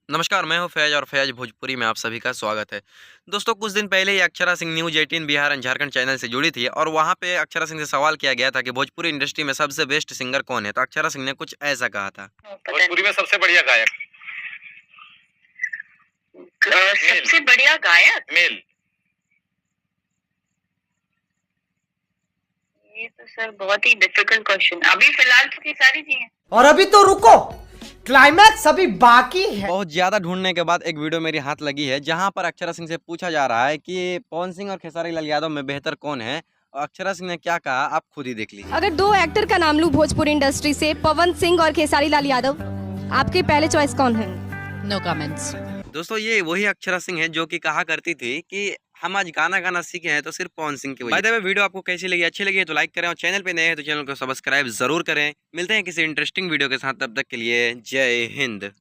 नमस्कार, मैं हूं फैज़ और फैज़ भोजपुरी में आप सभी का स्वागत है। दोस्तों, कुछ दिन पहले ही Akshara Singh news 18 Bihar and Jharkhand channel से जुड़ी थी और वहां पे अक्षरा सिंह से सवाल किया गया था कि भोजपुरी इंडस्ट्री में सबसे बेस्ट सिंगर कौन है? तो अक्षरा सिंह ने कुछ ऐसा कहा था। भोजपुरी में सबसे बढ़िया गायक सबसे बढ़िया गायक मेल। ये तो सर बहुत ही डिफिकल्ट क्वेश्चन। अभी फिलहाल तो खेसारी जी हैं। और अभी तो रुको, क्लाइमैक्स अभी बाकी है। बहुत ज्यादा ढूंढने के बाद एक वीडियो मेरी हाथ लगी है जहां पर अक्षरा सिंह से पूछा जा रहा है कि पवन सिंह और खेसारी लाल यादव में बेहतर कौन है। और अक्षरा सिंह ने क्या कहा, आप खुद ही देख लीजिए। अगर दो एक्टर का नाम लूं भोजपुरी इंडस्ट्री से, पवन सिंह और खेसारी लाल यादव, आपके पहले चॉइस कौन है? No comments. दोस्तों, ये वही अक्षरा सिंह है जो कि कहा करती थी कि हम आज गाना गाना सीखे हैं तो सिर्फ पवन सिंह की वजह। बाय द वे, वीडियो आपको कैसी लगी? अच्छी लगी है तो लाइक करें और चैनल पे नए हैं तो चैनल को सब्सक्राइब जरूर करें। मिलते हैं किसी इंटरेस्टिंग वीडियो के साथ, तब तक के लिए जय हिंद।